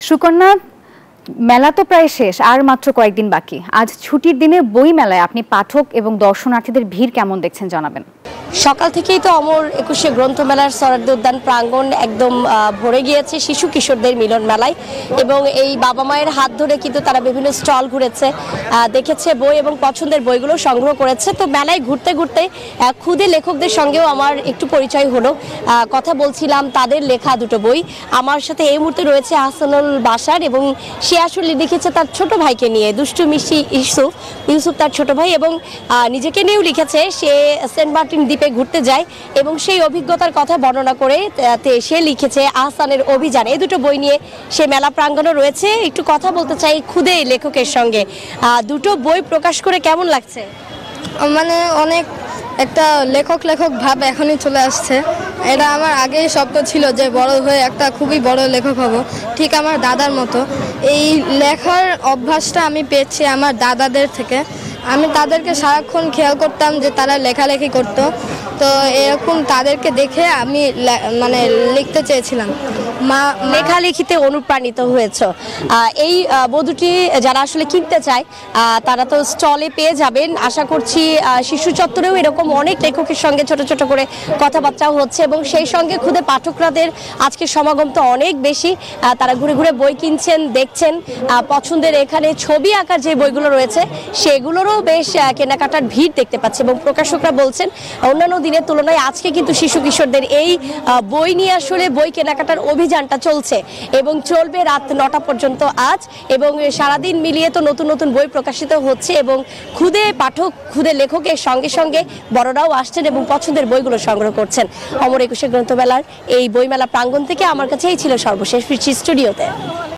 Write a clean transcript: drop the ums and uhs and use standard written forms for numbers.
সুকন্যা, মেলা তো প্রায় শেষ, আর মাত্র কয়েকদিন বাকি। আজ ছুটির দিনে বই মেলায় আপনি পাঠক এবং দর্শনার্থীদের ভিড় কেমন দেখছেন জানাবেন। সকাল থেকেই তো অমর একুশে গ্রন্থমেলার সরারদি উদ্যান প্রাঙ্গণ একদম ভরে গিয়েছে শিশু কিশোরদের মিলন মেলায়, এবং এই বাবা মায়ের হাত ধরে কিন্তু তারা বিভিন্ন স্টল ঘুরেছে, দেখেছে বই এবং পছন্দের বইগুলো সংগ্রহ করেছে। তো মেলায় ঘুরতে ঘুরতে ক্ষুদে লেখকদের সঙ্গেও আমার একটু পরিচয় হলো, কথা বলছিলাম তাদের লেখা দুটো বই। আমার সাথে এই মুহূর্তে রয়েছে আহসানুল বাশার, এবং সে আসলে লিখেছে তার ছোট ভাইকে নিয়ে, দুষ্টু মিষ্টি ইউসুফ তার ছোট ভাই, এবং নিজেকে নিয়েও লিখেছে সে সেন্ট মার্টিন দ্বীপে ঘুরতে যায় এবং সেই অভিজ্ঞতার কথা বর্ণনা করে সে লিখেছে আহসানের অভিযান। এই দুটো বই নিয়ে সে মেলা প্রাঙ্গণে রয়েছে। একটু কথা বলতে চাই ক্ষুদে লেখকের সঙ্গে। দুটো বই প্রকাশ করে কেমন লাগছে? মানে অনেক একটা লেখক ভাব এখনই চলে আসছে। এটা আমার আগেই স্বপ্ন ছিল যে বড় হয়ে একটা খুবই বড় লেখক হব, ঠিক আমার দাদার মতো। এই লেখার অভ্যাসটা আমি পেয়েছি আমার দাদাদের থেকে। আমি তাদেরকে সারাক্ষণ খেয়াল করতাম যে তারা লেখালেখি করতো, তো এরকম তাদেরকে দেখে আমি মানে লিখতে চেয়েছিলাম। লেখালেখিতে অনুপ্রাণিত হয়েছ। এই বধূটি যারা আসলে কিনতে চায় তারা তো স্টলে পেয়ে যাবেন। আশা করছি শিশু চত্বরেও এরকম অনেক লেখকের সঙ্গে ছোট ছোট করে কথাবার্তাও হচ্ছে, এবং সেই সঙ্গে খুদে পাঠকরাদের আজকে সমাগম তো অনেক বেশি। তারা ঘুরে ঘুরে বই কিনছেন, দেখছেন পছন্দের। এখানে ছবি আঁকার যে বইগুলো রয়েছে সেগুলোরও বেশ কেনাকাটার ভিড় দেখতে পাচ্ছে, এবং প্রকাশকরা বলছেন অন্যান্য দিনের তুলনায় আজকে কিন্তু শিশু কিশোরদের এই বই নিয়ে আসলে বই কেনাকাটার অভিযানটা চলছে, এবং চলবে রাত 9টা পর্যন্ত আজ। এবং সারাদিন মিলিয়ে তো নতুন নতুন বই প্রকাশিত হচ্ছে, এবং খুদে পাঠক খুদে লেখকের সঙ্গে সঙ্গে বড়রাও আসছেন এবং পছন্দের বইগুলো সংগ্রহ করছেন। অমর একুশে গ্রন্থমেলার এই বইমেলা প্রাঙ্গণ থেকে আমার কাছে এই ছিল সর্বশেষ। ফিরছি স্টুডিওতে।